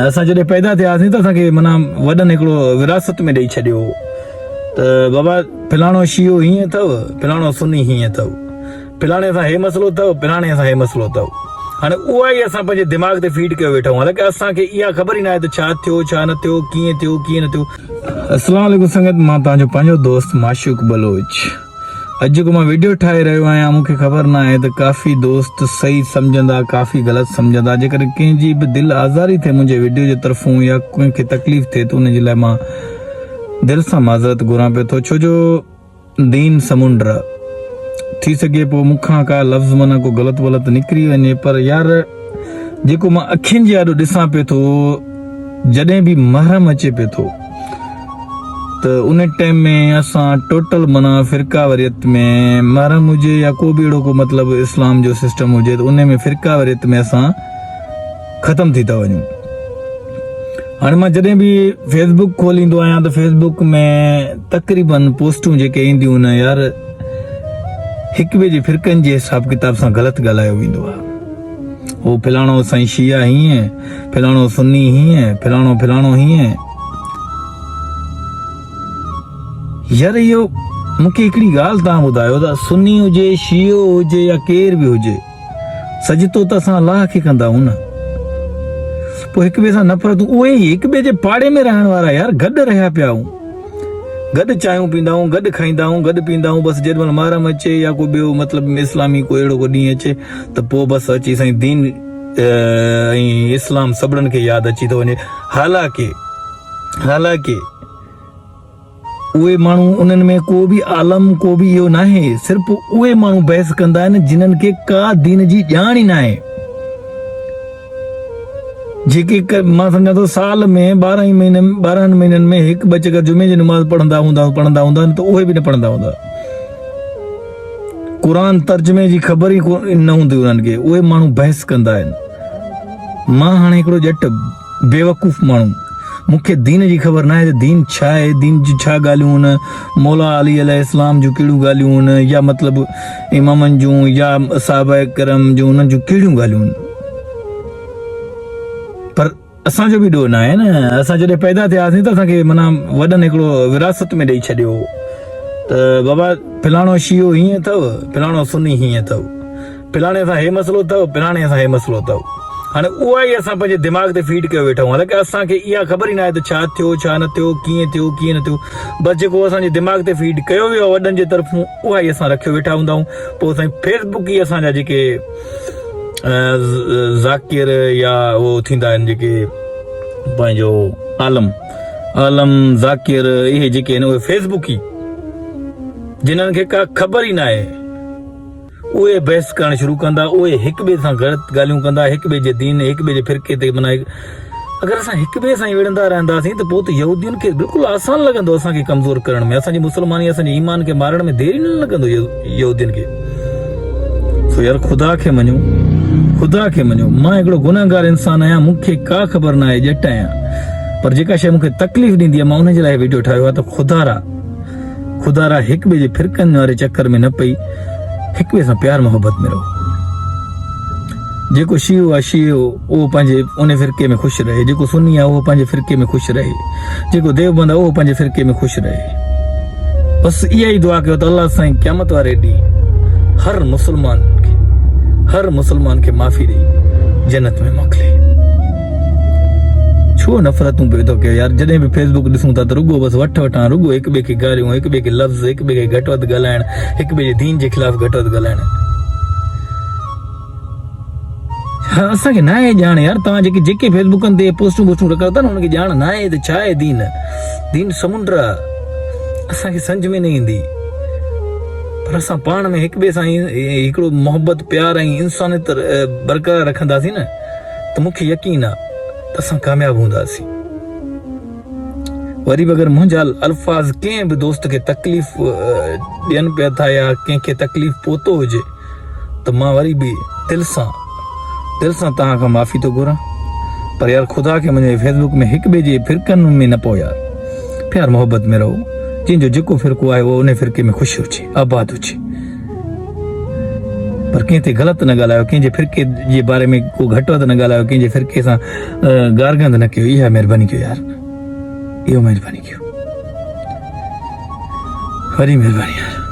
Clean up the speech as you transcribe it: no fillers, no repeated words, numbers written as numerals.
असां जॾहिं पैदा थियासीं त असांखे माना वॾनि हिकिड़ो विरासत में ॾेई छॾियो त बाबा फलाणो शियो हीअं अथव, फलाणो सुन्नी हीअं अथव, फलाणे सां हे मसलो अथव, फलाणे सां हे मसलो अथव। हाणे उहा ई असां पंहिंजे दिमाग़ ते फीड कयो वेठा आहियूं, हालांकि असांखे इहा ख़बर ई न आहे त छा थियो छा न थियो, कीअं न थियो। अस्सलाम वालेकुम संगत, मां तव्हांजो पंहिंजो दोस्त माशूक बलोच। अॼु जेको मां वीडियो ठाहे रहियो आहियां, मूंखे ख़बर न आहे त काफ़ी दोस्त सही सम्झंदा, काफ़ी ग़लति सम्झंदा। जेकर कंहिंजी बि दिलि आज़ारी थिए मुंहिंजे वीडियो जे तरफ़ूं या कंहिंखे तकलीफ़ थिए त उनजे लाइ मां दिलि सां माज़रत घुरां पियो थो, छो जो दीन समुंड थी सघे पोइ मूंखां का लफ़्ज़ माना को ग़लति वलति निकिरी वञे, पर यार जेको मां अखियुनि जे आॾो ॾिसां पियो थो, जॾहिं बि महरम अचे पियो थो त उन टाइम में असां टोटल माना फ़िरकावरियत में महरम हुजे या को बि अहिड़ो को मतिलबु इस्लाम जो सिस्टम हुजे त उन में फ़िरकावरियत में असां ख़तमु थी था वञूं। हाणे मां जॾहिं बि फेसबुक खोलींदो आहियां त फेसबुक में तक़रीबन पोस्टूं जेके ईंदियूं आहिनि यार, हिक ॿिए जे फ़िरकनि जे हिसाब किताब सां ग़लति ॻाल्हायो वेंदो आहे। हो फलाणो साईं शिया हीअं, फलाणो सुन्नी हीअं, फलाणो हीअं। यार इहो मूंखे हिकिड़ी ॻाल्हि तव्हां ॿुधायो त सुन्नी हुजे, शियो हुजे या केर बि हुजे, सजतो त असां अलाह खे कंदा आहियूं न। पोइ हिक ॿिए सां नफ़रत, उहे ई हिक ॿिए जे पाड़े में रहण वारा यार, गॾु रहिया पिया आहियूं, गॾु चांहियूं पींदा आहियूं, गॾु खाईंदा आहियूं, गॾु पींदा आहियूं। बसि जेॾी महिल महरम अचे या को ॿियो मतिलबु इस्लामी को अहिड़ो को ॾींहुं अचे त पोइ बसि अची साईं दीन ऐं इस्लाम सभिनीनि खे यादि अची थो वञे। हालांकि उहे माण्हू, उन्हनि में को बि आलम, को बि इहो न आहे, सिर्फ़ु उहे माण्हू बहस कंदा आहिनि जिन्हनि खे का दीन जी ॼाण ई न आहे। जेके मां सम्झां थो साल में 12 महीननि में हिकु ॿ चकर जुमे जी नमाज़ पढ़ंदा हूंदा त उहे बि न पढ़ंदा हूंदा। क़ुरान तर्जुमे जी ख़बर ई न हूंदी उन्हनि खे, उहे माण्हू बहस कंदा आहिनि। मां हाणे हिकिड़ो ॼट बेवकूफ़ माण्हू, मूंखे दीन जी ख़बर न आहे त दीन छा आहे, दीन जी छा ॻाल्हियूं आहिनि, मौला अली अलैहिस्सलाम जूं कहिड़ियूं ॻाल्हियूं आहिनि, या मतिलबु इमामनि जूं या सहाबा करम जूं, उन्हनि जूं कहिड़ियूं ॻाल्हियूं आहिनि। पर असांजो बि ॾोह न आहे न। असां जॾहिं पैदा थियासीं त असांखे माना वॾनि हिकिड़ो विरासत में ॾेई छॾियो त बाबा फलाणो शियो हीअं अथव, फलाणो सुन्नी हीअं अथव, फलाणे सां हे मसलो अथव, फलाणे सां हे मसलो अथव। हाणे उहा ई असां पंहिंजे दिमाग़ ते फीड कयो वेठा आहियूं, हालांकि असांखे इहा ख़बर ई न आहे त छा थियो छा न थियो, कीअं न थियो। बसि जेको असांजे दिमाग़ ते फीड कयो वियो आहे वॾनि जे तरफ़ूं, उहा ई असां रखियो वेठा हूंदा आहियूं। पोइ साईं फेसबुक ई असांजा जेके ज़ाकिर या उहो थींदा आहिनि, जेके पंहिंजो आलम ज़ाकिर, इहे जेके आहिनि उहे फेसबुक ई, जिन्हनि खे का ख़बर ई न आहे, उहे बहस करणु शुरू कंदा, उहे हिक ॿिए सां ग़लति ॻाल्हियूं कंदा, हिक ॿिए जे दीन, हिक ॿिए जे फ़िरके ते। माना अगरि असां हिक ॿिए सां ई विढ़ंदा रहंदासीं त पोइ त यहूदियुनि खे बिल्कुलु आसान लॻंदो असांखे कमज़ोर करण में, असांजी मुस्लमानी, असांजे ईमान खे मारण में देरी न लॻंदो यहूदियुनि खे। सो यार ख़ुदा खे मञो, मां हिकिड़ो गुनहगार इंसान आहियां, मूंखे का ख़बर न आहे, ॼट आहियां, पर जेका शइ मूंखे तकलीफ़ ॾींदी आहे मां उनजे लाइ वीडियो ठाहियो आहे त ख़ुदारा हिक ॿिए जे फ़िरकनि वारे चक्कर में न पई, हिक ॿिए सां प्यार मोहब्बत में रहो। जेको शियो आहे शियो, उहो पंहिंजे उन फ़िरके में ख़ुशि रहे, जेको सुन्नी आहे उहो पंहिंजे फ़िरके में ख़ुशि रहे, जेको देवबंद आहे उहो पंहिंजे फ़िरके में ख़ुशि रहे। बसि इहा ई दुआ कयो त अल्लाह साईं क़यामत वारे ॾींहुं हर मुसलमान खे माफ़ी ॾेई जन्नत में मोकिले। छो नफ़रतूं पियो थो कयो यार? जॾहिं बि फेसबुक ॾिसूं था त रुगो बसि वठां, रुगो हिक ॿिए खे गारियूं, हिक ॿिए खे लफ़्ज़, हिक ॿिए खे घटि वधि ॻाल्हाइण, हिक ॿिए जे दीन जे ख़िलाफ़ घटि वधि ॻाल्हाइण। असांखे न आहे ॼाण यार। तव्हां जेके फेसबुकनि ते पोस्टूं रखो था न, हुनखे ॼाण न आहे त छा आहे दीन समुंड आहे, असांखे सम्झ में न ईंदी। पर असां पाण में हिक ॿिए सां हिकिड़ो मोहब्बत, प्यार ऐं इंसानियत बरक़रार रखंदासीं न त मूंखे यकीन आहे त असां कामयाबु हूंदासीं। वरी बि अगरि मुंहिंजा अल्फाज़ कंहिं बि दोस्त खे तकलीफ़ ॾियनि पिया था या कंहिंखे तकलीफ़ पहुतो हुजे त मां वरी बि दिलि सां तव्हां खां माफ़ी थो घुरां। पर यार ख़ुदा खे मुंहिंजे फेसबुक में हिक ॿिए जे फ़िरकनि में न पओ यार, प्यार मोहब्बत में रहो। जंहिंजो जेको फ़िरको आहे उहो उन फ़िरके में ख़ुशि हुजे, आबाद हुजे। पर कंहिं ते ग़लति न ॻाल्हायो, कंहिंजे फिरके जे बारे में को घटि वधि न ॻाल्हायो, कंहिंजे फिरके सां गारगंद न कयो। इहा महिरबानी कयो यार, इहो महिरबानी कयो, वॾी महिरबानी यार।